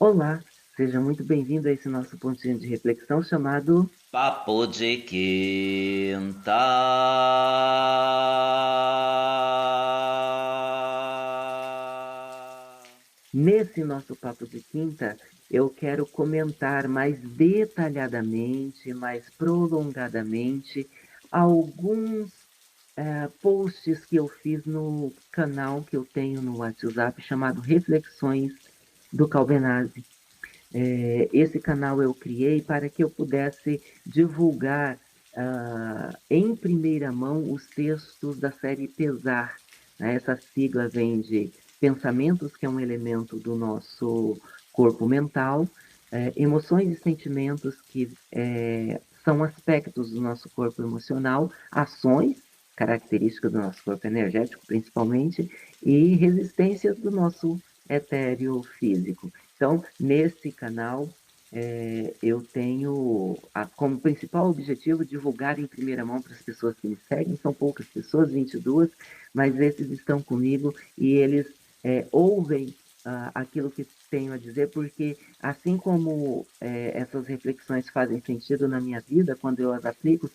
Olá, seja muito bem-vindo a esse nosso pontinho de reflexão chamado. Papo de quinta. Nesse nosso papo de quinta, eu quero comentar mais detalhadamente, mais prolongadamente, alguns posts que eu fiz no canal que eu tenho no WhatsApp chamado Reflexões do Calbenazzi. Esse canal eu criei para que eu pudesse divulgar em primeira mão os textos da série Pesar. Né? Essa sigla vem de pensamentos, que é um elemento do nosso corpo mental, emoções e sentimentos, que são aspectos do nosso corpo emocional, ações, características do nosso corpo energético, principalmente, e resistências do nosso etéreo físico. Então, nesse canal, eu tenho como principal objetivo divulgar em primeira mão para as pessoas que me seguem. São poucas pessoas, 22, mas esses estão comigo e eles ouvem aquilo que tenho a dizer, porque assim como essas reflexões fazem sentido na minha vida, quando eu as aplico,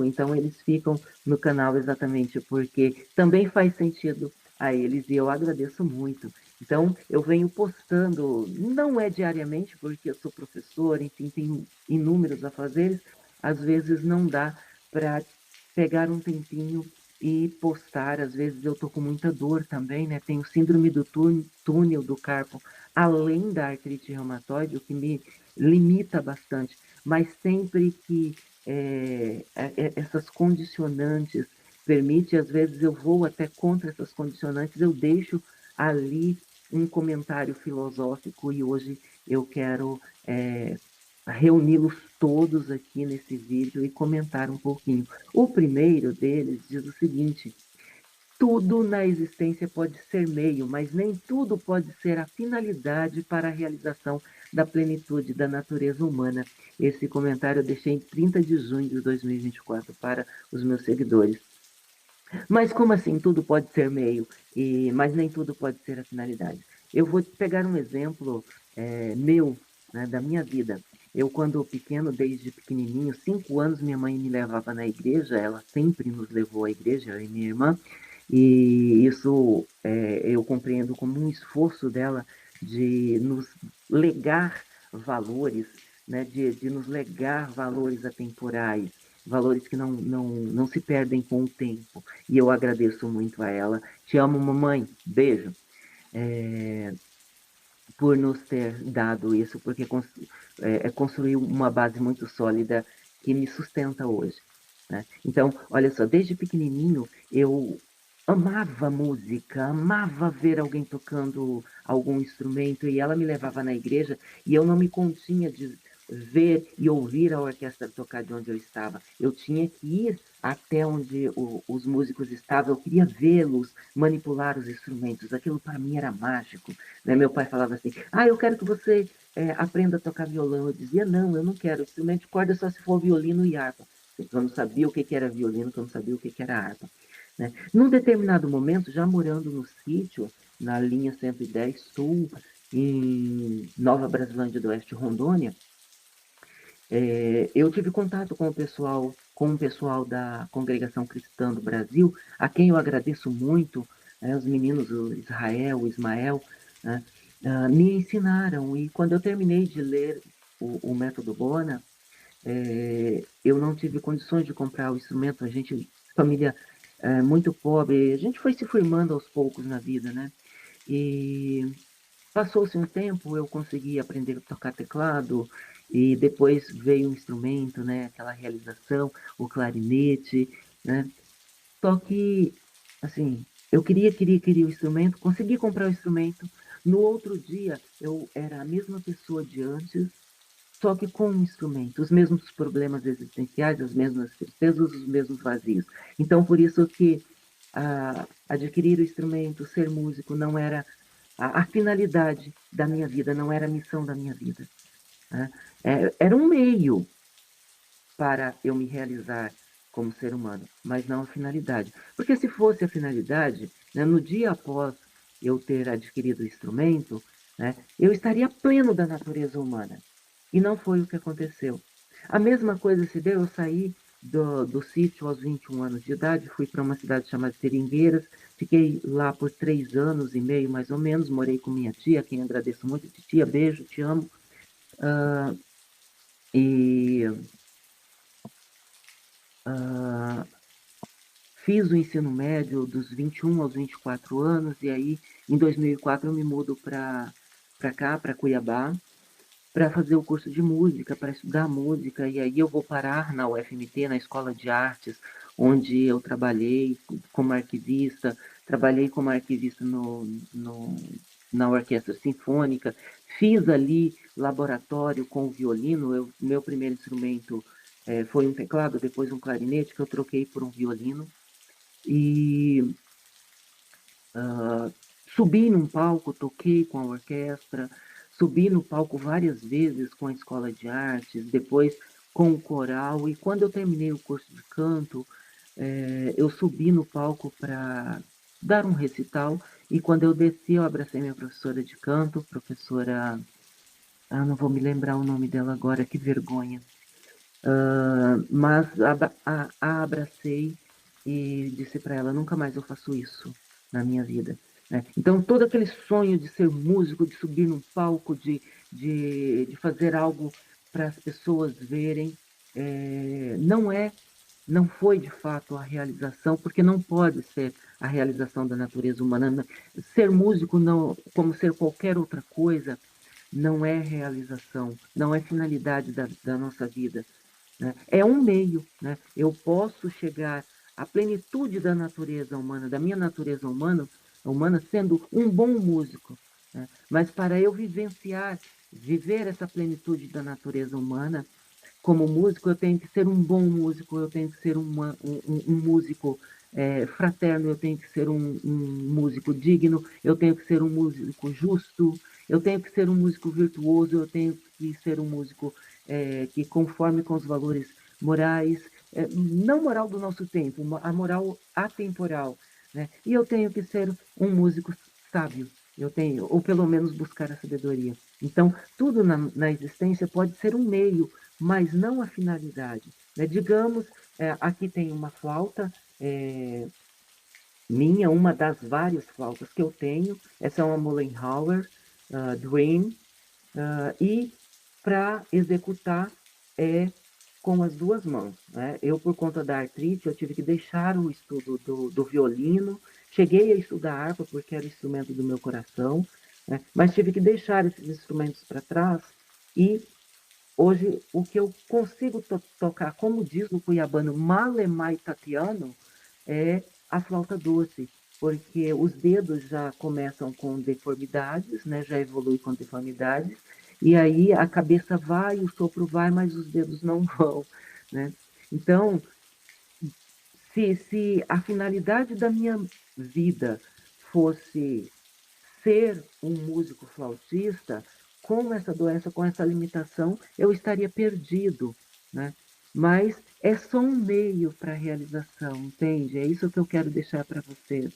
então eles ficam no canal exatamente porque também faz sentido a eles e eu agradeço muito. Então, eu venho postando, não é diariamente, porque eu sou professor, enfim, tem inúmeros afazeres, às vezes não dá para pegar um tempinho e postar, às vezes eu tô com muita dor também, né? Tenho síndrome do túnel do carpo, além da artrite reumatoide, o que me limita bastante, mas sempre que essas condicionantes permite, às vezes eu vou até contra essas condicionantes, eu deixo ali um comentário filosófico e hoje eu quero reuni-los todos aqui nesse vídeo e comentar um pouquinho. O primeiro deles diz o seguinte: tudo na existência pode ser meio, mas nem tudo pode ser a finalidade para a realização da plenitude da natureza humana. Esse comentário eu deixei em 30 de junho de 2024 para os meus seguidores. Mas como assim tudo pode ser meio, mas nem tudo pode ser a finalidade? Eu vou pegar um exemplo meu, né, da minha vida. Eu, quando pequeno, desde pequenininho, 5 anos, minha mãe me levava na igreja, ela sempre nos levou à igreja, eu e minha irmã, e isso eu compreendo como um esforço dela de nos legar valores, né, de nos legar valores atemporais, valores que não se perdem com o tempo. E eu agradeço muito a ela. Te amo, mamãe. Beijo. É, por nos ter dado isso, porque construiu uma base muito sólida que me sustenta hoje. Né? Então, olha só, desde pequenininho eu amava música, amava ver alguém tocando algum instrumento e ela me levava na igreja e eu não me continha de ver e ouvir a orquestra tocar de onde eu estava. Eu tinha que ir até onde os músicos estavam, eu queria vê-los manipular os instrumentos. Aquilo para mim era mágico. Né? Meu pai falava assim: ah, eu quero que você aprenda a tocar violão. Eu dizia: não, eu não quero. Instrumento de corda só se for violino e harpa. Eu não sabia o que era violino, eu não sabia o que era harpa. Né? Num determinado momento, já morando no sítio, na linha 110 Sul, em Nova Brasilândia do Oeste, Rondônia, eu tive contato com o pessoal da Congregação Cristã do Brasil, a quem eu agradeço muito, os meninos, o Israel, o Ismael, né, me ensinaram. E quando eu terminei de ler o Método Bona, eu não tive condições de comprar o instrumento. A gente, família muito pobre, a gente foi se firmando aos poucos na vida, né? E passou-se um tempo, eu consegui aprender a tocar teclado e depois veio um instrumento, né? Aquela realização, o clarinete, né? Só que, assim, eu queria o instrumento, consegui comprar o instrumento. No outro dia, eu era a mesma pessoa de antes, só que com um instrumento, os mesmos problemas existenciais, as mesmas tristezas, os mesmos vazios. Então, por isso que adquirir o instrumento, ser músico, não era a finalidade da minha vida, não era a missão da minha vida. Né? Era um meio para eu me realizar como ser humano, mas não a finalidade. Porque se fosse a finalidade, né, no dia após eu ter adquirido o instrumento, né? Eu estaria pleno da natureza humana. E não foi o que aconteceu. A mesma coisa se deu, eu saí do sítio aos 21 anos de idade, fui para uma cidade chamada Seringueiras, fiquei lá por 3 anos e meio, mais ou menos, morei com minha tia, quem agradeço muito, tia, beijo, te amo. E uh, fiz o ensino médio dos 21 aos 24 anos, e aí, em 2004, eu me mudo para cá, para Cuiabá, para fazer o curso de música, para estudar música, e aí eu vou parar na UFMT, na Escola de Artes, onde eu trabalhei como arquivista, trabalhei como arquivista na Orquestra Sinfônica, fiz ali laboratório com o violino, meu primeiro instrumento foi um teclado, depois um clarinete, que eu troquei por um violino, e subi num palco, toquei com a orquestra, subi no palco várias vezes com a escola de artes, depois com o coral, e quando eu terminei o curso de canto, eu subi no palco para dar um recital, e quando eu desci, eu abracei minha professora de canto, professora, não vou me lembrar o nome dela agora, que vergonha, mas a abracei e disse para ela: nunca mais eu faço isso na minha vida. Né? Então, todo aquele sonho de ser músico, de subir num palco, de fazer algo para as pessoas verem, não foi de fato a realização, porque não pode ser a realização da natureza humana. Ser músico, não, como ser qualquer outra coisa, não é realização, não é finalidade da nossa vida. Né? É um meio. Né? Eu posso chegar à plenitude da natureza humana, da minha natureza humana sendo um bom músico. Né? Mas para eu viver essa plenitude da natureza humana, como músico, eu tenho que ser um bom músico, eu tenho que ser um músico fraterno, eu tenho que ser um músico digno, eu tenho que ser um músico justo, eu tenho que ser um músico virtuoso, eu tenho que ser um músico que conforme com os valores morais, não moral do nosso tempo, a moral atemporal, né? E eu tenho que ser um músico sábio, eu tenho, ou pelo menos buscar a sabedoria. Então, tudo na existência pode ser um meio, mas não a finalidade. Né? Digamos, aqui tem uma flauta minha, uma das várias flautas que eu tenho, essa é uma Mollenhauer Dream, e para executar é com as duas mãos. Né? Eu, por conta da artrite, eu tive que deixar o estudo do violino, cheguei a estudar harpa porque era o instrumento do meu coração, né? Mas tive que deixar esses instrumentos para trás e hoje, o que eu consigo tocar, como diz no cuiabano, malemai tatiano, é a flauta doce, porque os dedos já começam com deformidades, né? Já evolui com deformidades, e aí a cabeça vai, o sopro vai, mas os dedos não vão, né? Então, se a finalidade da minha vida fosse ser um músico flautista, com essa doença, com essa limitação, eu estaria perdido, né? Mas é só um meio para a realização, entende? É isso que eu quero deixar para vocês.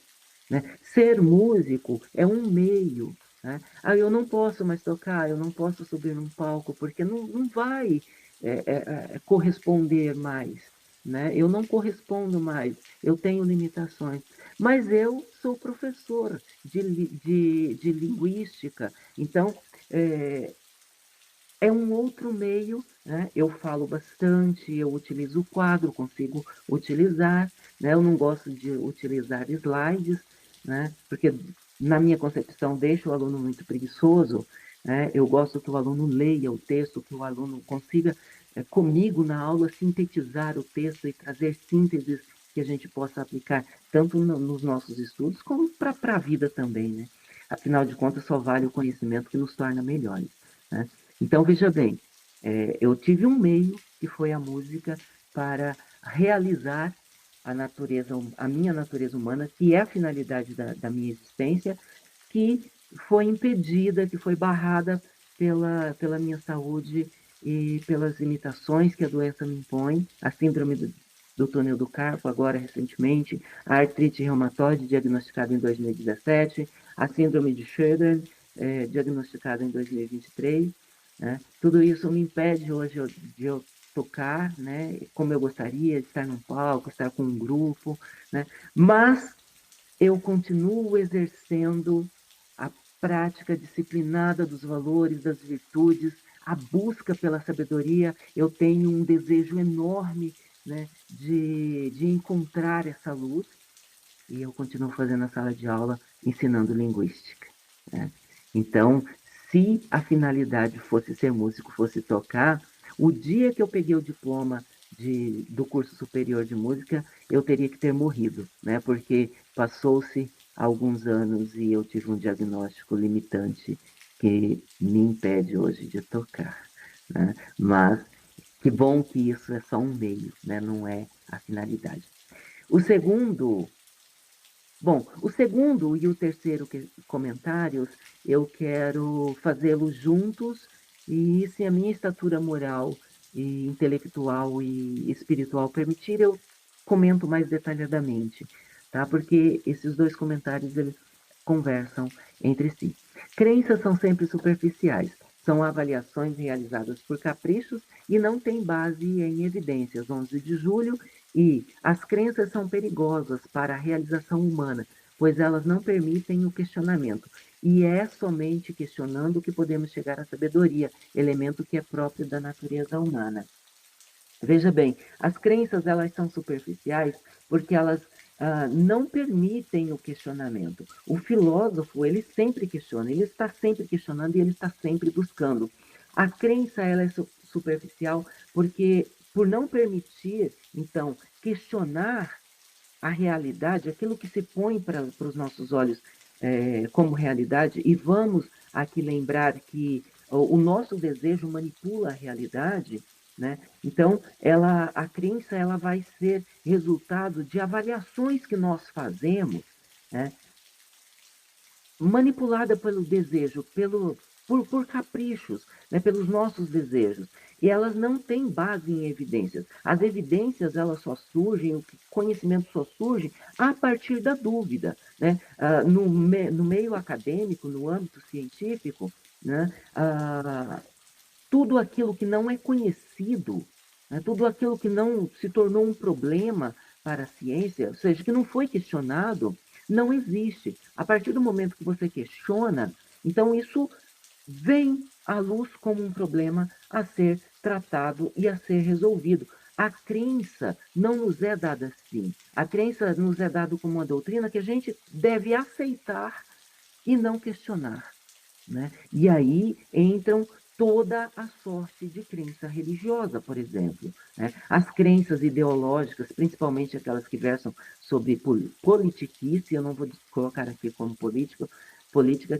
Né? Ser músico é um meio. Né? Eu não posso mais tocar, eu não posso subir num palco, porque não vai corresponder mais. Né? Eu não correspondo mais, eu tenho limitações. Mas eu sou professor de linguística, então é um outro meio, né? Eu falo bastante, eu utilizo o quadro, consigo utilizar, né? Eu não gosto de utilizar slides, né? Porque na minha concepção deixa o aluno muito preguiçoso, né? Eu gosto que o aluno leia o texto, que o aluno consiga comigo na aula sintetizar o texto e trazer sínteses que a gente possa aplicar tanto nos nossos estudos como para a vida também, né? Afinal de contas, só vale o conhecimento que nos torna melhores, né? Então, veja bem, eu tive um meio, que foi a música, para realizar a minha natureza humana, que é a finalidade da minha existência, que foi impedida, que foi barrada pela minha saúde e pelas limitações que a doença me impõe, a síndrome do túnel do carpo, agora recentemente, a artrite reumatoide, diagnosticada em 2017, a síndrome de Sjögren, diagnosticada em 2023, né? Tudo isso me impede hoje de eu tocar, né, como eu gostaria, de estar num palco, estar com um grupo, né? Mas eu continuo exercendo a prática disciplinada dos valores, das virtudes, a busca pela sabedoria. Eu tenho um desejo enorme, né, de encontrar essa luz, e eu continuo fazendo a sala de aula ensinando linguística, né? Então, se a finalidade fosse ser músico, fosse tocar, o dia que eu peguei o diploma do curso superior de música, eu teria que ter morrido, né? Porque passou-se alguns anos e eu tive um diagnóstico limitante que me impede hoje de tocar, né? Mas que bom que isso é só um meio, né? Não é a finalidade. O segundo o segundo e o terceiro comentários eu quero fazê-los juntos, e se a minha estatura moral e intelectual e espiritual permitir, eu comento mais detalhadamente, tá? Porque esses dois comentários eles conversam entre si. Crenças são sempre superficiais, são avaliações realizadas por caprichos e não têm base em evidências. 11 de julho, e as crenças são perigosas para a realização humana, pois elas não permitem o questionamento. E é somente questionando que podemos chegar à sabedoria, elemento que é próprio da natureza humana. Veja bem, as crenças elas são superficiais porque elas não permitem o questionamento. O filósofo ele sempre questiona, ele está sempre questionando e ele está sempre buscando. A crença ela é superficial porque por não permitir, então, questionar a realidade, aquilo que se põe para os nossos olhos como realidade, e vamos aqui lembrar que o nosso desejo manipula a realidade, né? Então, a crença ela vai ser resultado de avaliações que nós fazemos, né? Manipulada pelo desejo, por caprichos, né, pelos nossos desejos. E elas não têm base em evidências. As evidências elas só surgem, o conhecimento só surge a partir da dúvida. Né? No meio acadêmico, no âmbito científico, né, tudo aquilo que não é conhecido, né, tudo aquilo que não se tornou um problema para a ciência, ou seja, que não foi questionado, não existe. A partir do momento que você questiona, então isso vem à luz como um problema a ser tratado e a ser resolvido. A crença não nos é dada assim. A crença nos é dada como uma doutrina que a gente deve aceitar e não questionar, né? E aí entram toda a sorte de crença religiosa, por exemplo, né? As crenças ideológicas, principalmente aquelas que versam sobre politiquice, eu não vou colocar aqui como política,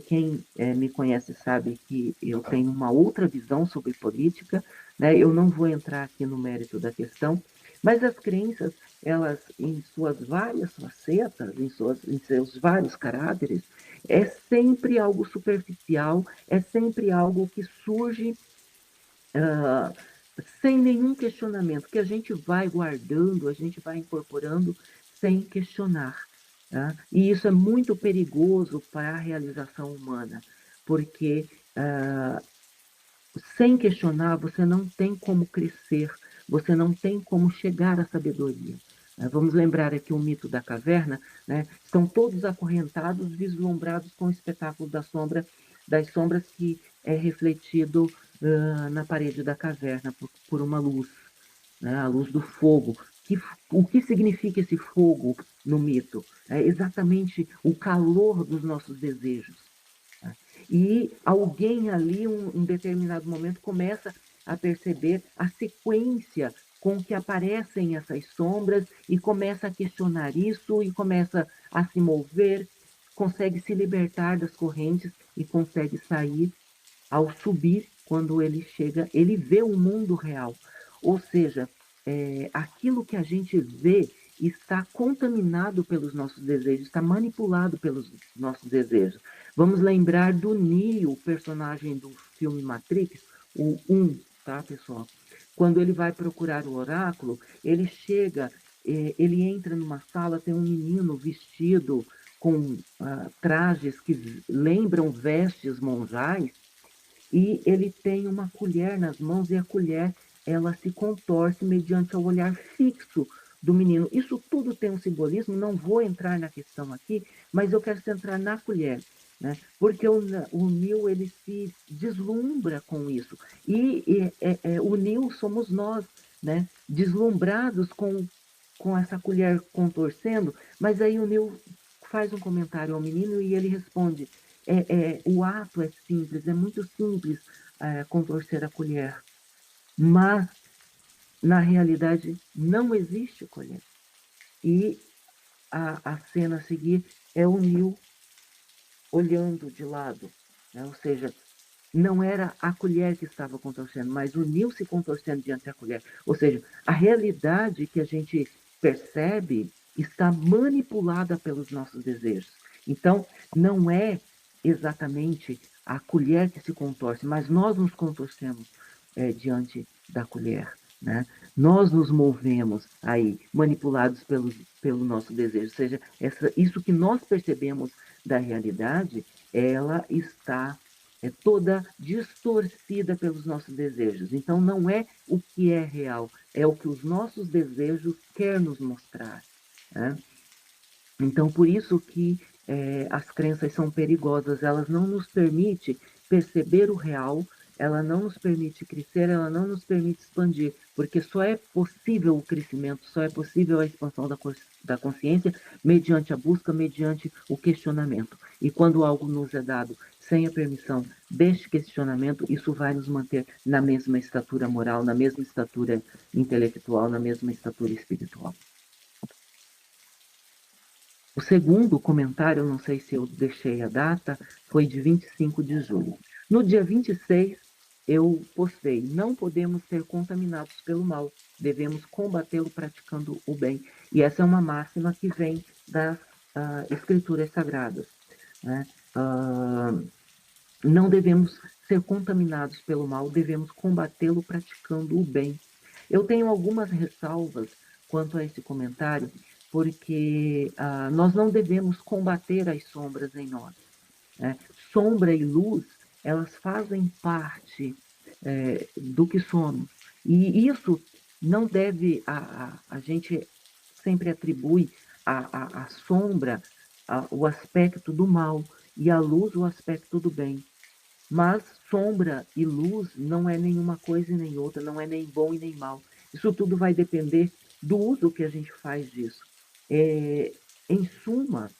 quem me conhece sabe que eu tenho uma outra visão sobre política, né? Eu não vou entrar aqui no mérito da questão, mas as crenças, elas, em suas várias facetas, em seus vários caráteres, é sempre algo superficial, é sempre algo que surge ah, sem nenhum questionamento, que a gente vai guardando, a gente vai incorporando sem questionar. Tá? E isso é muito perigoso para a realização humana, porque sem questionar você não tem como crescer, você não tem como chegar à sabedoria. Vamos lembrar aqui o mito da caverna, né? Estão todos acorrentados, vislumbrados com o espetáculo das sombras que é refletido na parede da caverna por uma luz, né? A luz do fogo. O que significa esse fogo no mito? É exatamente o calor dos nossos desejos. E alguém ali, em determinado momento, começa a perceber a sequência com que aparecem essas sombras e começa a questionar isso e começa a se mover, consegue se libertar das correntes e consegue sair. Ao subir, quando ele chega, ele vê o mundo real. Ou seja, aquilo que a gente vê está contaminado pelos nossos desejos, está manipulado pelos nossos desejos. Vamos lembrar do Neo, o personagem do filme Matrix, o 1, tá, pessoal? Quando ele vai procurar o oráculo, ele chega, ele entra numa sala, tem um menino vestido com trajes que lembram vestes monjais, e ele tem uma colher nas mãos, e a colher ela se contorce mediante o olhar fixo do menino. Isso tudo tem um simbolismo, não vou entrar na questão aqui, mas eu quero centrar na colher, né? Porque o Nil ele se deslumbra com isso. O Nil somos nós, né? Deslumbrados com essa colher contorcendo, mas aí o Nil faz um comentário ao menino e ele responde: o ato é simples, é muito simples contorcer a colher, mas na realidade não existe colher. E a cena a seguir é o Nil olhando de lado, né? Ou seja, não era a colher que estava contorcendo, mas o Nil se contorcendo diante da colher. Ou seja, a realidade que a gente percebe está manipulada pelos nossos desejos. Então, não é exatamente a colher que se contorce, mas nós nos contorcemos diante da colher, né? Nós nos movemos aí, manipulados pelo nosso desejo. Ou seja, isso que nós percebemos da realidade, ela está toda distorcida pelos nossos desejos. Então, não é o que é real, é o que os nossos desejos querem nos mostrar, né? Então, por isso que as crenças são perigosas, elas não nos permitem perceber o real, ela não nos permite crescer, ela não nos permite expandir, porque só é possível o crescimento, só é possível a expansão da consciência mediante a busca, mediante o questionamento. E quando algo nos é dado sem a permissão deste questionamento, isso vai nos manter na mesma estatura moral, na mesma estatura intelectual, na mesma estatura espiritual. O segundo comentário, não sei se eu deixei a data, foi de 25 de julho. No dia 26, eu postei: não podemos ser contaminados pelo mal, devemos combatê-lo praticando o bem. E essa é uma máxima que vem das escrituras sagradas, né? Não devemos ser contaminados pelo mal, devemos combatê-lo praticando o bem. Eu tenho algumas ressalvas quanto a esse comentário, porque nós não devemos combater as sombras em nós, né? Sombra e luz, elas fazem parte do que somos. E isso não deve, a gente sempre atribui a sombra o aspecto do mal e a luz o aspecto do bem. Mas sombra e luz não é nenhuma coisa e nem outra, não é nem bom e nem mal. Isso tudo vai depender do uso que a gente faz disso. Em suma,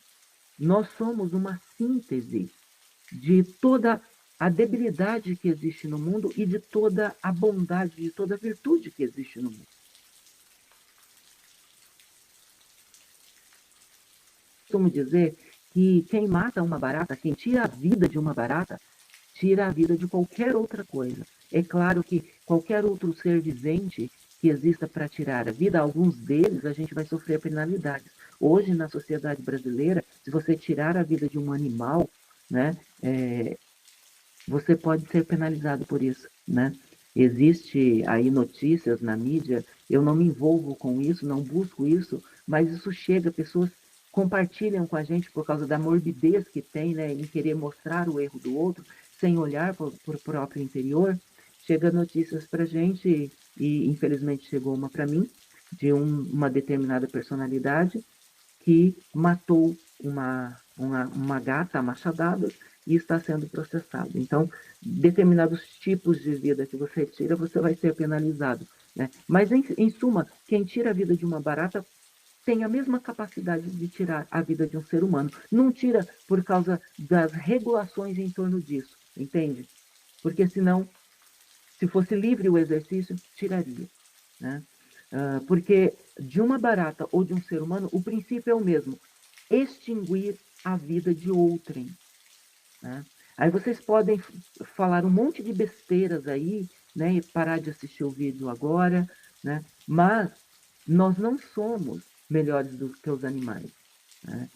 nós somos uma síntese de toda a debilidade que existe no mundo e de toda a bondade, de toda a virtude que existe no mundo. Costumo dizer que quem mata uma barata, quem tira a vida de uma barata, tira a vida de qualquer outra coisa. É claro que qualquer outro ser vivente que exista para tirar a vida, alguns deles a gente vai sofrer penalidades. Hoje, na sociedade brasileira, se você tirar a vida de um animal, né, você pode ser penalizado por isso, né? Existe aí notícias na mídia, eu não me envolvo com isso, não busco isso, mas isso chega, pessoas compartilham com a gente por causa da morbidez que tem, né, em querer mostrar o erro do outro, sem olhar para o próprio interior. Chega notícias para a gente, e infelizmente chegou uma para mim, de uma determinada personalidade que matou uma gata a machadadas e está sendo processado. Então, determinados tipos de vida que você tira, você vai ser penalizado, né? Mas, em suma, quem tira a vida de uma barata tem a mesma capacidade de tirar a vida de um ser humano. Não tira por causa das regulações em torno disso, entende? Porque senão, se fosse livre o exercício, tiraria, né? Porque de uma barata ou de um ser humano, o princípio é o mesmo: extinguir a vida de outrem, né? Aí vocês podem falar um monte de besteiras aí, né, e parar de assistir o vídeo agora, né? Mas nós não somos melhores do que os animais, né?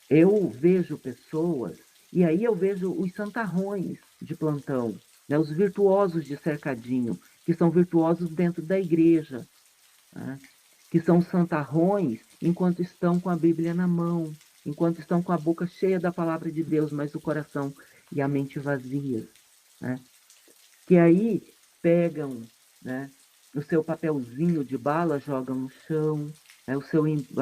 Eu vejo pessoas, e aí eu vejo os santarrões de plantão, né, os virtuosos de cercadinho, que são virtuosos dentro da igreja, né, que são santarrões enquanto estão com a Bíblia na mão, enquanto estão com a boca cheia da palavra de Deus, mas o coração e a mente vazias, né? Que aí pegam, né, o seu papelzinho de bala, jogam no chão, né,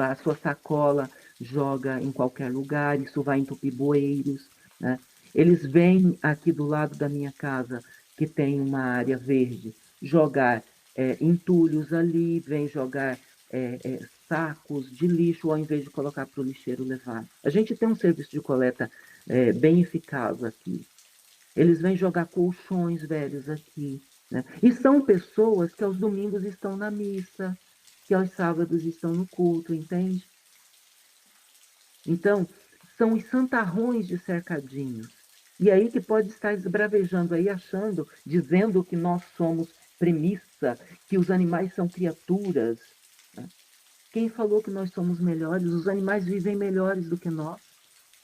a sua sacola joga em qualquer lugar, isso vai entupir bueiros, né? Eles vêm aqui do lado da minha casa, que tem uma área verde, jogar entulhos ali, vem jogar sacos de lixo, ao invés de colocar para o lixeiro levar. A gente tem um serviço de coleta bem eficaz aqui. Eles vêm jogar colchões velhos aqui, né? E são pessoas que aos domingos estão na missa, que aos sábados estão no culto, entende? Então, são os santarrões de cercadinhos. E aí que pode estar esbravejando aí, achando, dizendo que nós somos premissa, que os animais são criaturas, né? Quem falou que nós somos melhores? Os animais vivem melhores do que nós.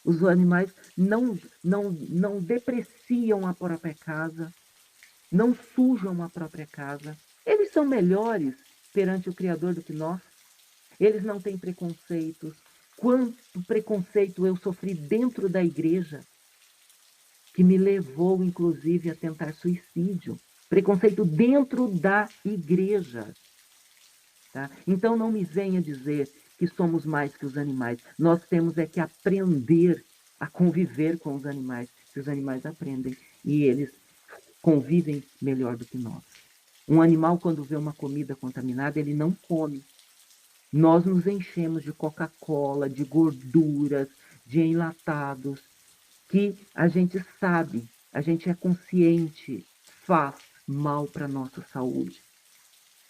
Os animais não depreciam a própria casa, não sujam a própria casa. Eles são melhores perante o Criador do que nós. Eles não têm preconceitos. Quanto preconceito eu sofri dentro da igreja, que me levou, inclusive, a tentar suicídio. Preconceito dentro da igreja. Tá? Então não me venha dizer que somos mais que os animais. Nós temos é que aprender a conviver com os animais. Que os animais aprendem e eles convivem melhor do que nós. Um animal, quando vê uma comida contaminada, ele não come. Nós nos enchemos de Coca-Cola, de gorduras, de enlatados, que a gente sabe, a gente é consciente, faz mal para a nossa saúde.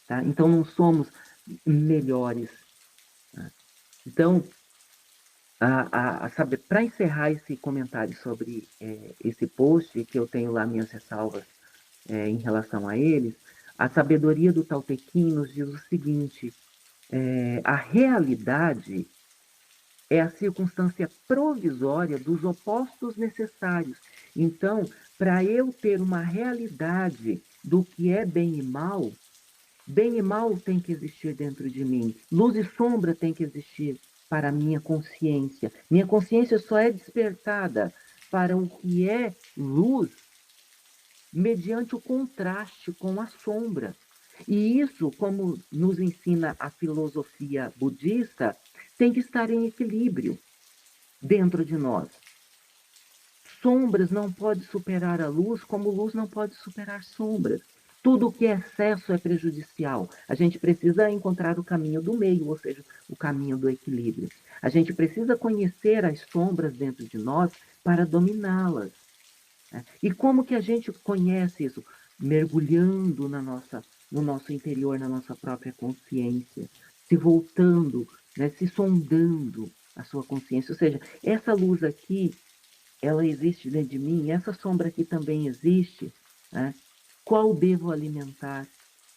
Tá? Então não somos melhores. Tá? Então, para encerrar esse comentário sobre esse post, que eu tenho lá minhas ressalvas em relação a eles, a sabedoria do Tao Te Ching nos diz o seguinte: a realidade é a circunstância provisória dos opostos necessários. Então, para eu ter uma realidade do que é bem e mal tem que existir dentro de mim. Luz e sombra tem que existir para a minha consciência. Minha consciência só é despertada para o que é luz mediante o contraste com a sombra. E isso, como nos ensina a filosofia budista, tem que estar em equilíbrio dentro de nós. Sombras não pode superar a luz, como luz não pode superar sombras. Tudo que é excesso é prejudicial. A gente precisa encontrar o caminho do meio, ou seja, o caminho do equilíbrio. A gente precisa conhecer as sombras dentro de nós para dominá-las. E como que a gente conhece isso? Mergulhando no nosso interior, na nossa própria consciência, se voltando, né, se sondando a sua consciência. Ou seja, essa luz aqui, ela existe dentro de mim, essa sombra aqui também existe. Né? Qual devo alimentar?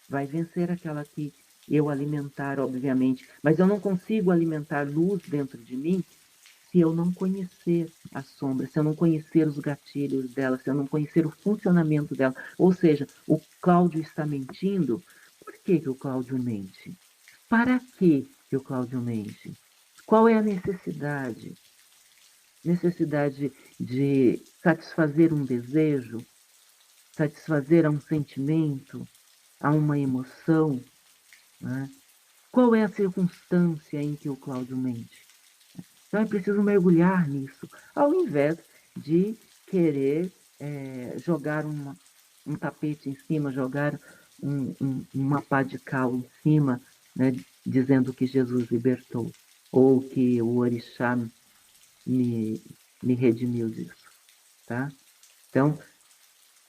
Vai vencer aquela que eu alimentar, obviamente, mas eu não consigo alimentar luz dentro de mim se eu não conhecer a sombra, se eu não conhecer os gatilhos dela, se eu não conhecer o funcionamento dela. Ou seja, o Cláudio está mentindo. Por que o Cláudio mente? Para que o Cláudio mente? Qual é a necessidade? Necessidade de satisfazer um desejo, satisfazer a um sentimento, a uma emoção, né? Qual é a circunstância em que o Cláudio mente? Então é preciso mergulhar nisso, ao invés de querer jogar um tapete em cima, jogar uma pá de cal em cima, né, dizendo que Jesus libertou, ou que o orixá me redimiu disso. Tá? Então,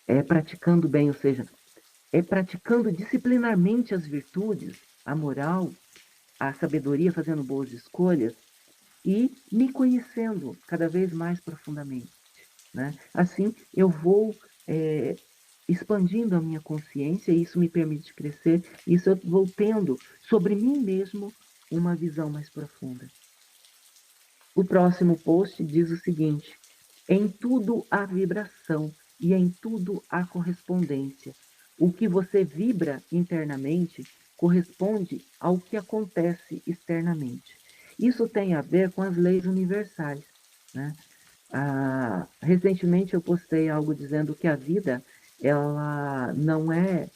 é praticando bem, ou seja, é praticando disciplinarmente as virtudes, a moral, a sabedoria, fazendo boas escolhas, e me conhecendo cada vez mais profundamente. Né? Assim, eu vou expandindo a minha consciência, e isso me permite crescer, e isso eu vou tendo sobre mim mesmo uma visão mais profunda. O próximo post diz o seguinte: em tudo há vibração e em tudo há correspondência. O que você vibra internamente corresponde ao que acontece externamente. Isso tem a ver com as leis universais, né? Recentemente eu postei algo dizendo que a vida, ela não é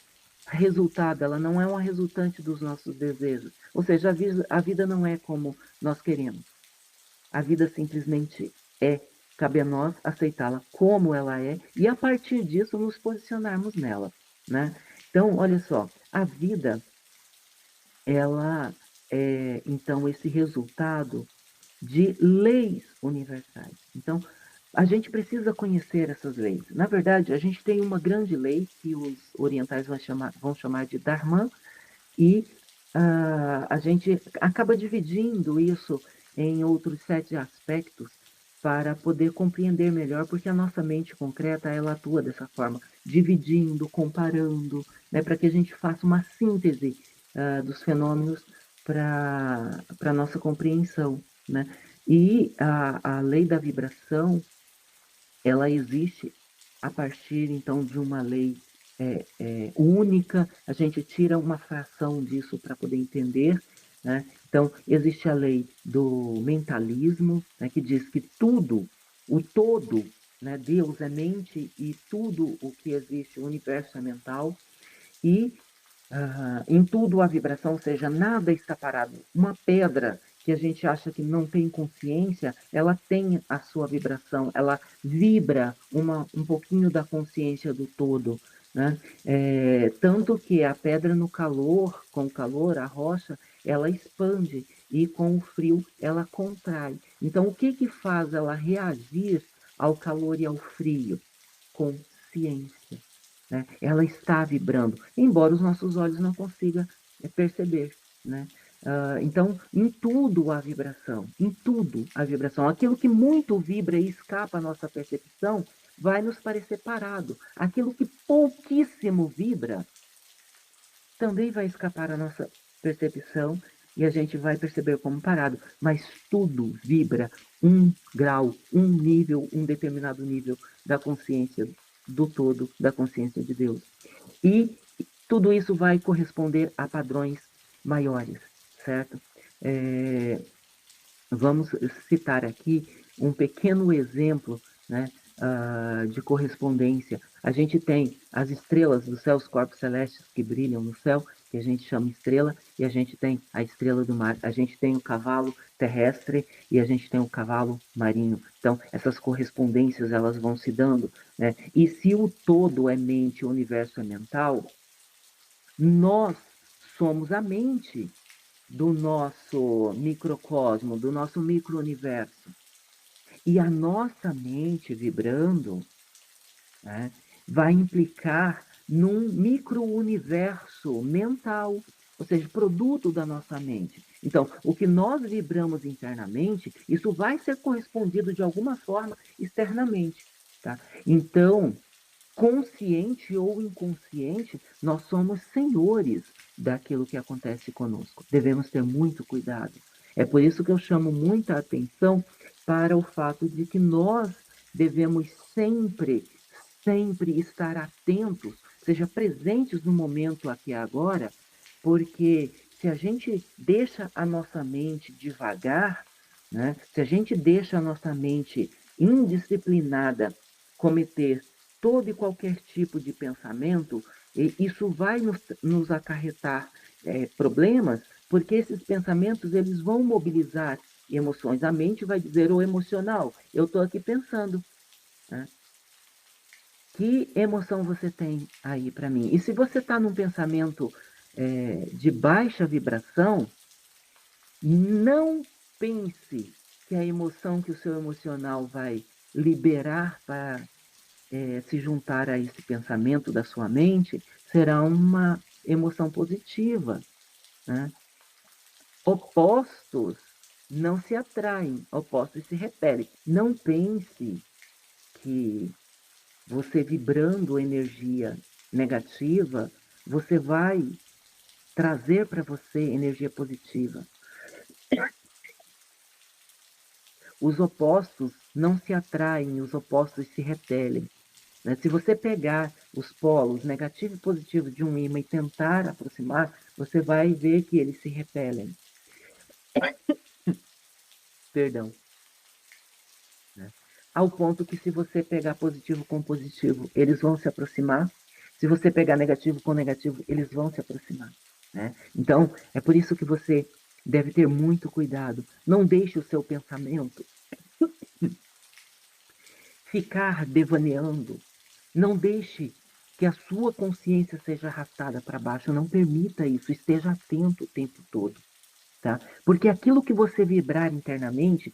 resultado, ela não é uma resultante dos nossos desejos. Ou seja, a vida não é como nós queremos. A vida simplesmente é. Cabe a nós aceitá-la como ela é e, a partir disso, nos posicionarmos nela, né? Então, olha só, a vida, ela é, então, esse resultado de leis universais. Então, a gente precisa conhecer essas leis. Na verdade, a gente tem uma grande lei que os orientais vão chamar de Dharma, e a gente acaba dividindo isso em outros 7 aspectos para poder compreender melhor, porque a nossa mente concreta, ela atua dessa forma, dividindo, comparando, né, para que a gente faça uma síntese dos fenômenos para a nossa compreensão, né? E a lei da vibração, ela existe a partir, então, de uma lei única. A gente tira uma fração disso para poder entender, né? Então, existe a lei do mentalismo, né, que diz que tudo, o todo, né, Deus é mente e tudo o que existe, o universo é mental, e em tudo há vibração, ou seja, nada está parado. Uma pedra que a gente acha que não tem consciência, ela tem a sua vibração, ela vibra um pouquinho da consciência do todo, né? Tanto que a pedra no calor, com o calor, a rocha, ela expande e com o frio ela contrai. Então, o que que faz ela reagir ao calor e ao frio? Consciência, né? Ela está vibrando, embora os nossos olhos não consigam perceber, né? Então, em tudo há vibração, em tudo há vibração. Aquilo que muito vibra e escapa à nossa percepção vai nos parecer parado. Aquilo que pouquíssimo vibra também vai escapar à nossa percepção e a gente vai perceber como parado. Mas tudo vibra um grau, um nível, um determinado nível da consciência do todo, da consciência de Deus. E tudo isso vai corresponder a padrões maiores, certo? Vamos citar aqui um pequeno exemplo, né, de correspondência. A gente tem as estrelas do céu, os corpos celestes que brilham no céu, que a gente chama estrela, e a gente tem a estrela do mar, a gente tem o cavalo terrestre e a gente tem o cavalo marinho. Então, essas correspondências, elas vão se dando, né? E se o todo é mente, o universo é mental, nós somos a mente do nosso microcosmo, do nosso micro-universo. E a nossa mente vibrando, né, vai implicar num micro-universo mental, ou seja, produto da nossa mente. Então, o que nós vibramos internamente, isso vai ser correspondido de alguma forma externamente. Tá? Então, consciente ou inconsciente, nós somos senhores daquilo que acontece conosco. Devemos ter muito cuidado. É por isso que eu chamo muita atenção para o fato de que nós devemos sempre, sempre estar atentos, seja presentes no momento aqui e agora, porque se a gente deixa a nossa mente devagar, né, se a gente deixa a nossa mente indisciplinada cometer todo e qualquer tipo de pensamento, isso vai nos acarretar problemas, porque esses pensamentos eles vão mobilizar emoções. A mente vai dizer, o emocional, eu estou aqui pensando, né? Que emoção você tem aí para mim? E se você está num pensamento de baixa vibração, não pense que a emoção que o seu emocional vai liberar para se juntar a esse pensamento da sua mente será uma emoção positiva, né? Opostos não se atraem, opostos se repelem. Não pense que você vibrando energia negativa, você vai trazer para você energia positiva. Os opostos não se atraem, os opostos se repelem. Né? Se você pegar os polos negativo e positivo de um ímã e tentar aproximar, você vai ver que eles se repelem. Perdão. Né? Ao ponto que se você pegar positivo com positivo, eles vão se aproximar. Se você pegar negativo com negativo, eles vão se aproximar. Né? Então, é por isso que você deve ter muito cuidado. Não deixe o seu pensamento ficar devaneando. Não deixe que a sua consciência seja arrastada para baixo. Não permita isso. Esteja atento o tempo todo. Tá? Porque aquilo que você vibrar internamente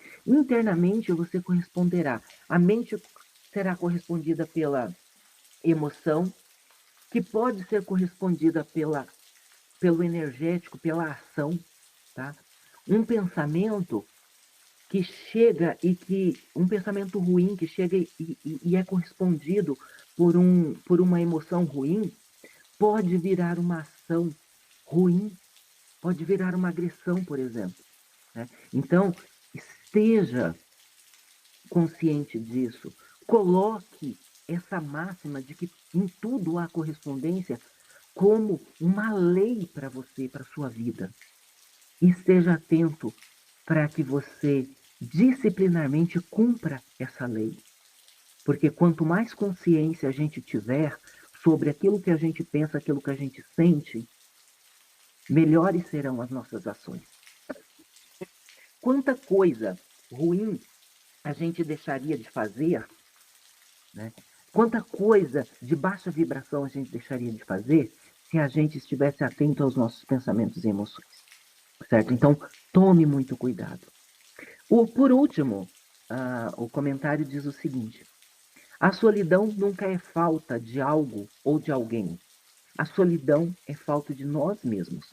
você corresponderá. A mente será correspondida pela emoção, que pode ser correspondida pelo energético, pela ação. Tá? Um pensamento que chega um pensamento ruim que chega e é correspondido por uma emoção ruim, pode virar uma ação ruim, pode virar uma agressão, por exemplo. Né? Então, esteja consciente disso. Coloque essa máxima de que em tudo há correspondência como uma lei para você, para a sua vida. E esteja atento para que você disciplinarmente cumpra essa lei. Porque quanto mais consciência a gente tiver sobre aquilo que a gente pensa, aquilo que a gente sente, melhores serão as nossas ações. Quanta coisa ruim a gente deixaria de fazer, né? Quanta coisa de baixa vibração a gente deixaria de fazer se a gente estivesse atento aos nossos pensamentos e emoções, certo? Então, tome muito cuidado. Por último, o comentário diz o seguinte: a solidão nunca é falta de algo ou de alguém. A solidão é falta de nós mesmos.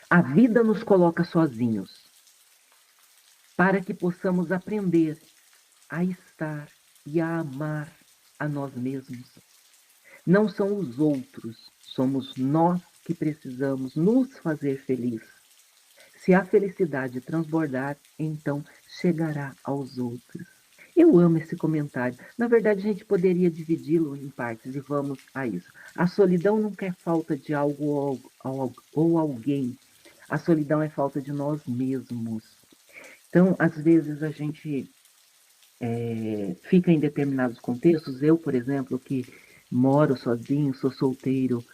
A vida nos coloca sozinhos para que possamos aprender a estar e a amar a nós mesmos. Não são os outros, somos nós que precisamos nos fazer feliz. Se a felicidade transbordar, então chegará aos outros. Eu amo esse comentário. Na verdade, a gente poderia dividi-lo em partes e vamos a isso. A solidão nunca é falta de algo ou alguém. A solidão é falta de nós mesmos. Então, às vezes, a gente fica em determinados contextos. Eu, por exemplo, que moro sozinho, sou solteiro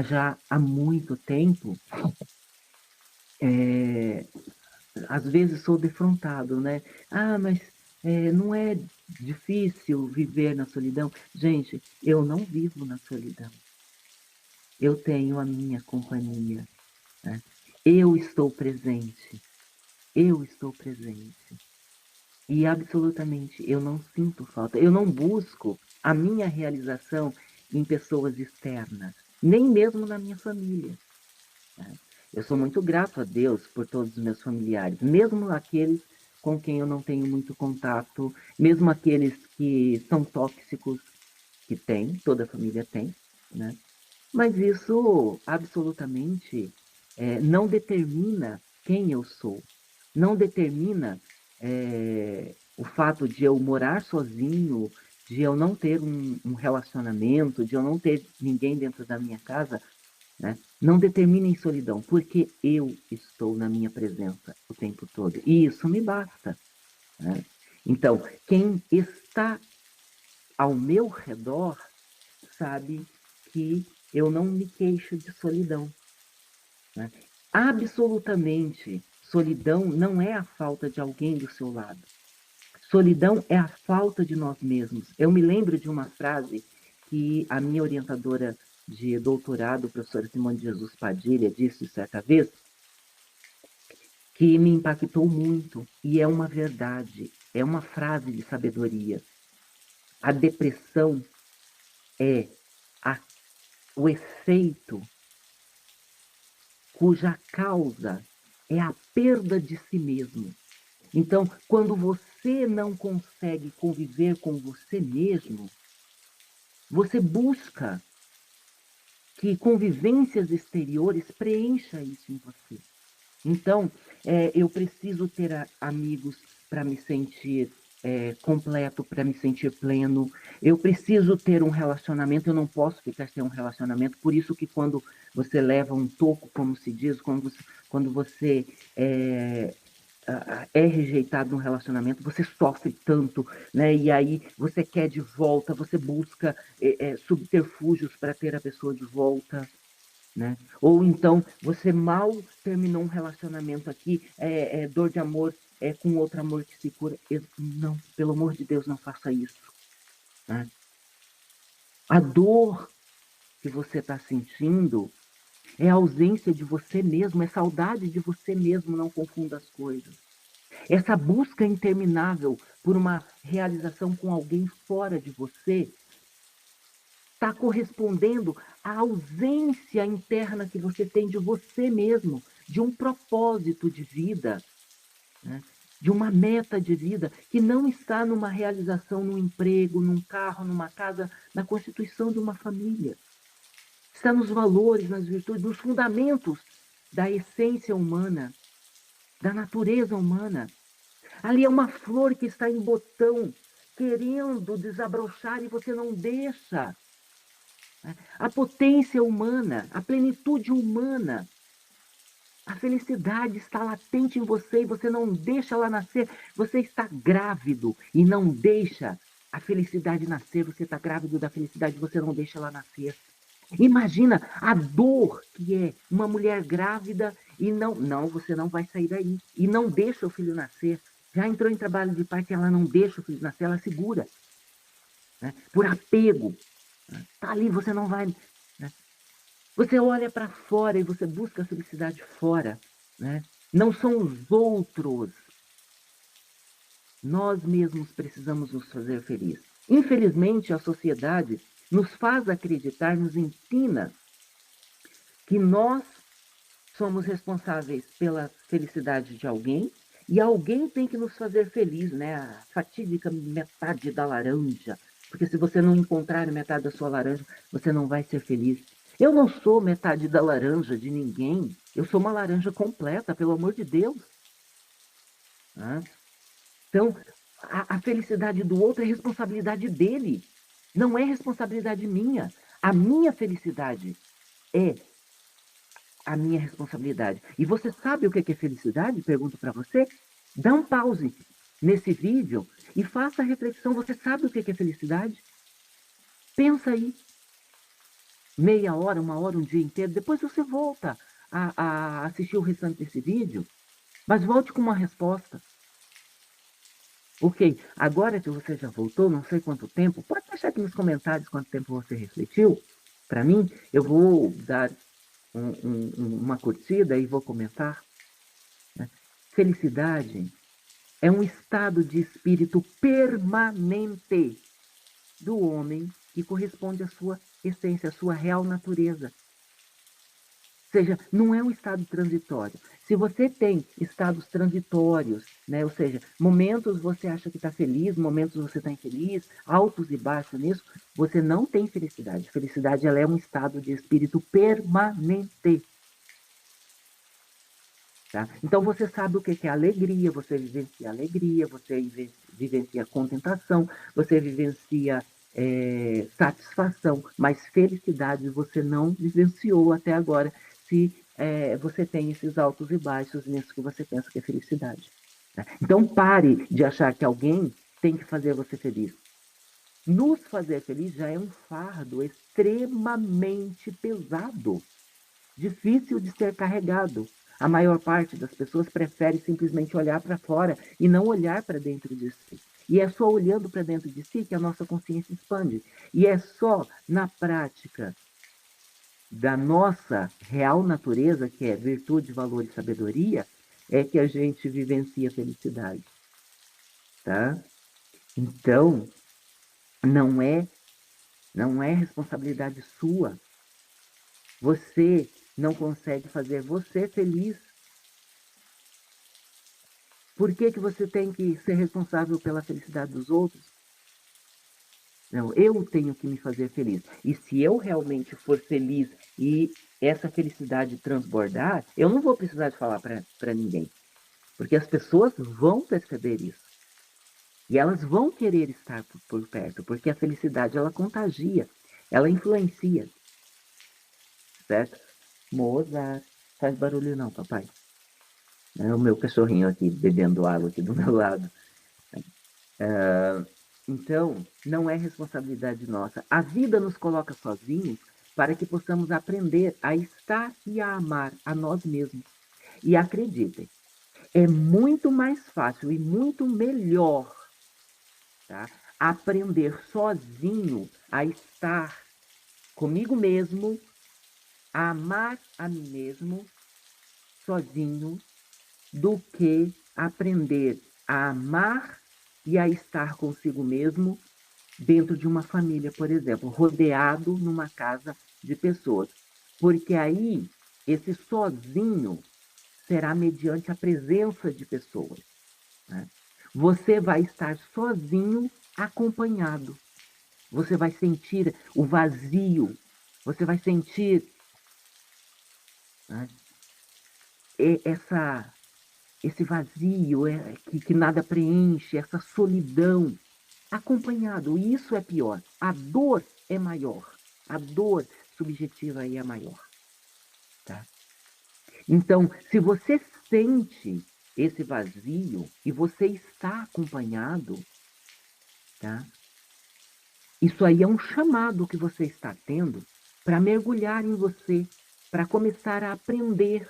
já há muito tempo, às vezes sou defrontado, né? Mas não é difícil viver na solidão? Gente, eu não vivo na solidão. Eu tenho a minha companhia. Né? Eu estou presente. Eu estou presente. E absolutamente eu não sinto falta. Eu não busco a minha realização em pessoas externas, nem mesmo na minha família. Né? Eu sou muito grato a Deus por todos os meus familiares, mesmo aqueles com quem eu não tenho muito contato, mesmo aqueles que são tóxicos, que tem, toda a família tem, né? Mas isso absolutamente não determina quem eu sou, não determina o fato de eu morar sozinho, de eu não ter um relacionamento, de eu não ter ninguém dentro da minha casa, né? Não determina em solidão, porque eu estou na minha presença o tempo todo. E isso me basta. Né? Então, quem está ao meu redor sabe que eu não me queixo de solidão. Né? Absolutamente, solidão não é a falta de alguém do seu lado. Solidão é a falta de nós mesmos. Eu me lembro de uma frase que a minha orientadora de doutorado, professora Simone de Jesus Padilha, disse certa vez, que me impactou muito, e é uma verdade, é uma frase de sabedoria. A depressão é o efeito cuja causa é a perda de si mesmo. Então, quando você não consegue conviver com você mesmo, você busca que convivências exteriores preencha isso em você. Então, eu preciso ter amigos para me sentir completo para me sentir pleno. Eu preciso ter um relacionamento, eu não posso ficar sem um relacionamento. Por isso que quando você leva um toco, como se diz, quando você é rejeitado num relacionamento, você sofre tanto, né? E aí você quer de volta, você busca subterfúgios para ter a pessoa de volta, né? Ou então você mal terminou um relacionamento aqui, dor de amor, com outro amor que se cura. Não, pelo amor de Deus, não faça isso, né? A dor que você está sentindo é a ausência de você mesmo, é saudade de você mesmo, não confunda as coisas. Essa busca interminável por uma realização com alguém fora de você está correspondendo à ausência interna que você tem de você mesmo, de um propósito de vida, né? De uma meta de vida que não está numa realização, num emprego, num carro, numa casa, na constituição de uma família. Está nos valores, nas virtudes, nos fundamentos da essência humana, da natureza humana. Ali é uma flor que está em botão, querendo desabrochar e você não deixa. A potência humana, a plenitude humana, a felicidade está latente em você e você não deixa ela nascer. Você está grávido e não deixa a felicidade nascer. Você está grávido da felicidade e você não deixa ela nascer. Imagina a dor que é uma mulher grávida e não, você não vai sair daí. E não deixa o filho nascer. Já entrou em trabalho de parto e ela não deixa o filho nascer, ela segura. Né? Por apego. Tá ali, você não vai. Né? Você olha para fora e você busca a felicidade fora. Né? Não são os outros. Nós mesmos precisamos nos fazer felizes. Infelizmente, a sociedade nos faz acreditar, nos ensina que nós somos responsáveis pela felicidade de alguém e alguém tem que nos fazer feliz, né? A fatídica metade da laranja. Porque se você não encontrar metade da sua laranja, você não vai ser feliz. Eu não sou metade da laranja de ninguém. Eu sou uma laranja completa, pelo amor de Deus. Né? Então, a felicidade do outro é responsabilidade dele. Não é responsabilidade minha. A minha felicidade é a minha responsabilidade. E você sabe o que é felicidade? Pergunto para você. Dá um pause nesse vídeo e faça a reflexão. Você sabe o que é felicidade? Pensa aí. Meia hora, uma hora, um dia inteiro. Depois você volta a assistir o restante desse vídeo. Mas volte com uma resposta. Ok, agora que você já voltou, não sei quanto tempo, pode deixar aqui nos comentários quanto tempo você refletiu. Para mim, eu vou dar uma curtida e vou comentar. Né? Felicidade é um estado de espírito permanente do homem que corresponde à sua essência, à sua real natureza. Ou seja, não é um estado transitório. Se você tem estados transitórios, né, ou seja, momentos você acha que está feliz, momentos você está infeliz, altos e baixos nisso, você não tem felicidade. Felicidade ela é um estado de espírito permanente. Tá? Então você sabe o que é alegria, você vivencia contemplação, você vivencia satisfação, mas felicidade você não vivenciou até agora, se você tem esses altos e baixos nisso que você pensa que é felicidade. Tá? Então pare de achar que alguém tem que fazer você feliz. Nos fazer feliz já é um fardo extremamente pesado, difícil de ser carregado. A maior parte das pessoas prefere simplesmente olhar para fora e não olhar para dentro de si. E é só olhando para dentro de si que a nossa consciência expande. E é só na prática da nossa real natureza, que é virtude, valor e sabedoria, é que a gente vivencia a felicidade. Tá? Então, não é responsabilidade sua. Você não consegue fazer você feliz. Por que você tem que ser responsável pela felicidade dos outros? Não, eu tenho que me fazer feliz. E se eu realmente for feliz e essa felicidade transbordar, eu não vou precisar de falar para ninguém. Porque as pessoas vão perceber isso. E elas vão querer estar por perto, porque a felicidade ela contagia, ela influencia, certo? Mozart, faz barulho não, papai. É o meu cachorrinho aqui bebendo água aqui do meu lado. Então, não é responsabilidade nossa. A vida nos coloca sozinhos para que possamos aprender a estar e a amar a nós mesmos. E acreditem, é muito mais fácil e muito melhor, tá? Aprender sozinho a estar comigo mesmo, a amar a mim mesmo sozinho, do que aprender a amar e a estar consigo mesmo dentro de uma família, por exemplo, rodeado numa casa de pessoas. Porque aí, esse sozinho será mediante a presença de pessoas, né? Você vai estar sozinho, acompanhado. Você vai sentir o vazio. Você vai sentir, né, essa, esse vazio que nada preenche, essa solidão, acompanhado. E isso é pior. A dor é maior. A dor subjetiva aí é maior. Tá? Então, se você sente esse vazio e você está acompanhado, tá? Isso aí é um chamado que você está tendo para mergulhar em você, para começar a aprender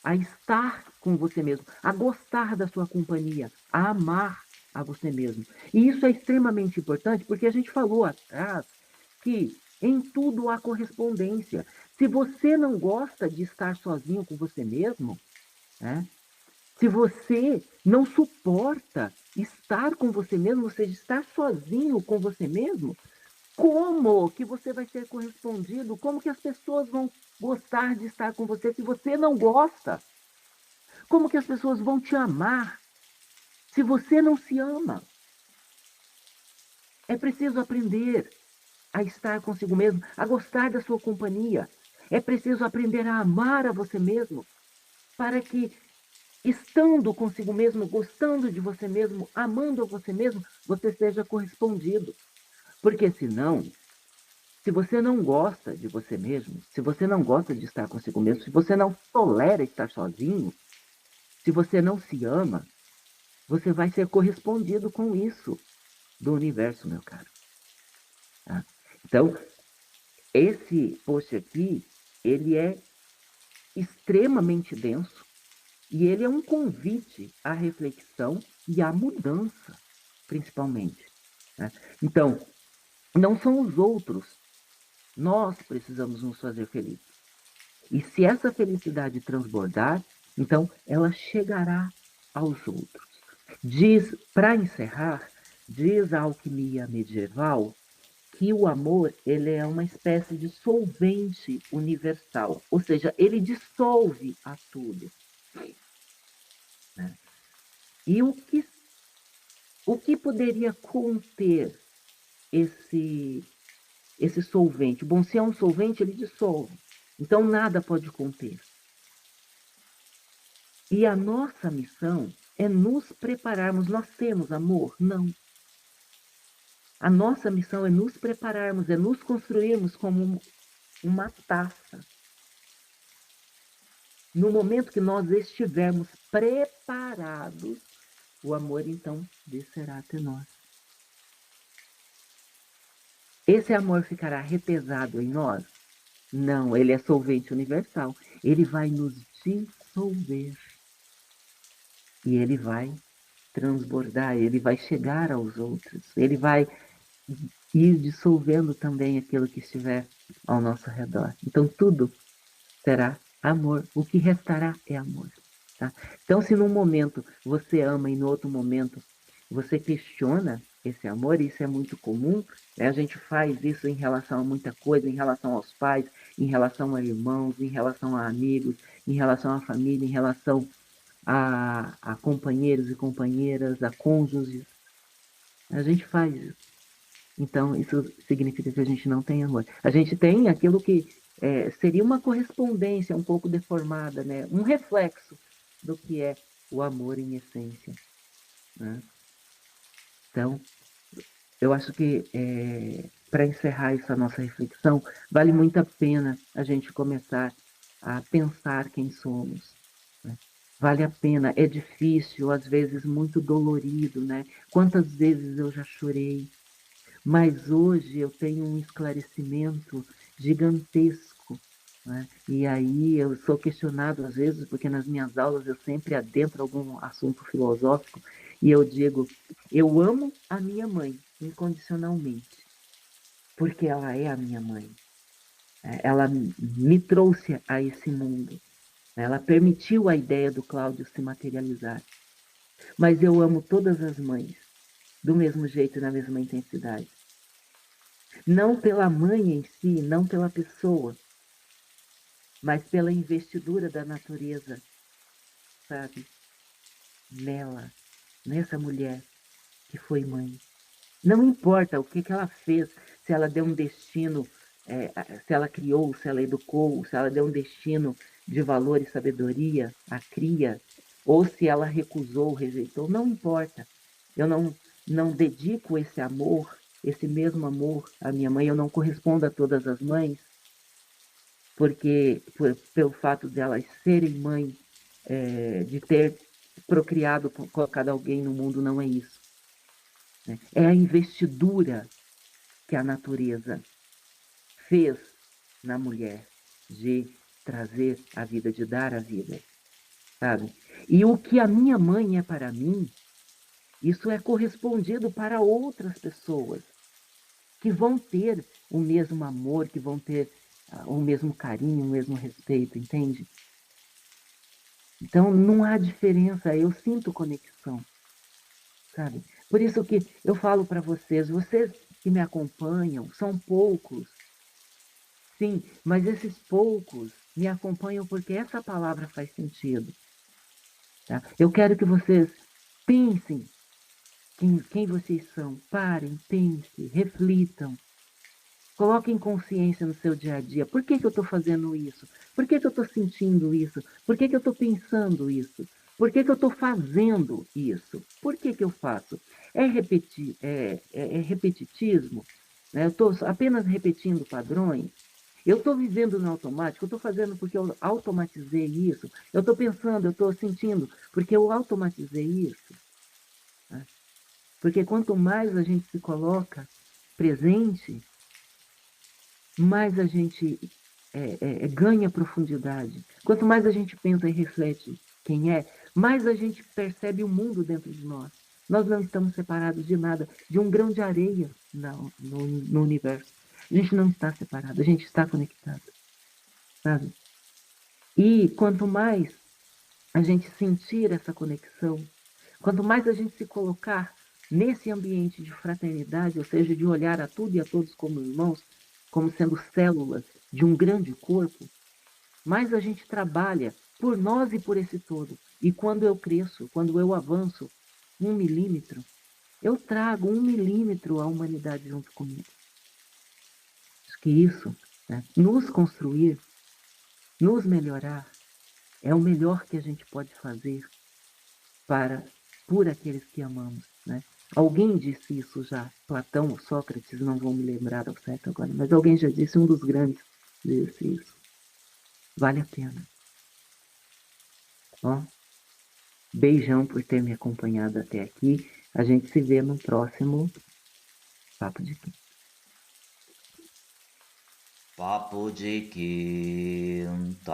a estar com você mesmo, a gostar da sua companhia, a amar a você mesmo. E isso é extremamente importante porque a gente falou atrás que em tudo há correspondência. Se você não gosta de estar sozinho com você mesmo, né? Se você não suporta estar com você mesmo, ou seja, estar sozinho com você mesmo, como que você vai ser correspondido? Como que as pessoas vão gostar de estar com você se você não gosta? Como que as pessoas vão te amar se você não se ama? É preciso aprender a estar consigo mesmo, a gostar da sua companhia. É preciso aprender a amar a você mesmo, para que, estando consigo mesmo, gostando de você mesmo, amando a você mesmo, você seja correspondido. Porque senão, se você não gosta de você mesmo, se você não gosta de estar consigo mesmo, se você não tolera estar sozinho, se você não se ama, você vai ser correspondido com isso do universo, meu caro. Tá? Então, esse post aqui, ele é extremamente denso e ele é um convite à reflexão e à mudança, principalmente. Né? Então, não são os outros, nós precisamos nos fazer felizes. E se essa felicidade transbordar, então ela chegará aos outros. Diz, para encerrar, diz a alquimia medieval que o amor ele é uma espécie de solvente universal, ou seja, ele dissolve a tudo. Né? E o que poderia conter esse, esse solvente? Bom, se é um solvente, ele dissolve. Então, nada pode conter. E a nossa missão é nos prepararmos. Nós temos amor? Não. A nossa missão é nos prepararmos, é nos construirmos como uma taça. No momento que nós estivermos preparados, o amor então descerá até nós. Esse amor ficará repesado em nós? Não, ele é solvente universal. Ele vai nos dissolver. E ele vai transbordar, ele vai chegar aos outros. Ele vai ir dissolvendo também aquilo que estiver ao nosso redor. Então tudo será amor. O que restará é amor. Tá? Então, se num momento você ama e no outro momento você questiona esse amor, isso é muito comum, né? A gente faz isso em relação a muita coisa, em relação aos pais, em relação a irmãos, em relação a amigos, em relação à família, em relação a companheiros e companheiras, a cônjuges. A gente faz isso. Então, isso significa que a gente não tem amor. A gente tem aquilo que seria uma correspondência um pouco deformada, né? Um reflexo do que é o amor em essência. Né? Então, eu acho que para encerrar essa nossa reflexão, vale muito a pena a gente começar a pensar quem somos, né? Vale a pena, é difícil, às vezes muito dolorido, né? Quantas vezes eu já chorei, mas hoje eu tenho um esclarecimento gigantesco, né? E aí eu sou questionado às vezes, porque nas minhas aulas eu sempre adentro algum assunto filosófico e eu digo, eu amo a minha mãe incondicionalmente, porque ela é a minha mãe. Ela me trouxe a esse mundo. Ela permitiu a ideia do Cláudio se materializar. Mas eu amo todas as mães, do mesmo jeito e na mesma intensidade. Não pela mãe em si, não pela pessoa, mas pela investidura da natureza, sabe? Nela, nessa mulher que foi mãe. Não importa o que, que ela fez, se ela deu um destino, se ela criou, se ela educou, se ela deu um destino de valor e sabedoria à cria, ou se ela recusou, rejeitou, não importa. Eu não dedico esse amor, esse mesmo amor à minha mãe, eu não correspondo a todas as mães, porque pelo fato de elas serem mãe, de ter procriado, colocado alguém no mundo, não é isso. Né? É a investidura que a natureza fez na mulher de trazer a vida, de dar a vida, sabe? E o que a minha mãe é para mim, isso é correspondido para outras pessoas que vão ter o mesmo amor, que vão ter o mesmo carinho, o mesmo respeito, entende? Então não há diferença, eu sinto conexão, sabe? Por isso que eu falo para vocês que me acompanham, são poucos, sim, mas esses poucos me acompanham porque essa palavra faz sentido. Tá? Eu quero que vocês pensem quem vocês são, parem, pensem, reflitam, coloquem consciência no seu dia a dia. Por que, que eu estou fazendo isso? Por que, que eu estou sentindo isso? Por que, que eu estou pensando isso? Por que, que eu estou fazendo isso? Por que, que eu faço? É repetitismo? Né? Eu estou apenas repetindo padrões? Eu estou vivendo no automático, eu estou fazendo porque eu automatizei isso. Eu estou pensando, eu estou sentindo porque eu automatizei isso. Né? Porque quanto mais a gente se coloca presente, mais a gente ganha profundidade. Quanto mais a gente pensa e reflete quem é, mais a gente percebe o mundo dentro de nós. Nós não estamos separados de nada, de um grão de areia no universo. A gente não está separado, a gente está conectado, sabe? E quanto mais a gente sentir essa conexão, quanto mais a gente se colocar nesse ambiente de fraternidade, ou seja, de olhar a tudo e a todos como irmãos, como sendo células de um grande corpo, mais a gente trabalha por nós e por esse todo. E quando eu cresço, quando eu avanço 1 milímetro, eu trago 1 milímetro à humanidade junto comigo. Acho que isso, né, nos construir, nos melhorar, é o melhor que a gente pode fazer para por aqueles que amamos, né? Alguém disse isso já, Platão ou Sócrates, não vou me lembrar ao certo agora, mas alguém já disse, um dos grandes disse isso. Vale a pena. Ó, beijão por ter me acompanhado até aqui. A gente se vê no próximo Papo de Quinta. Papo de Quinta.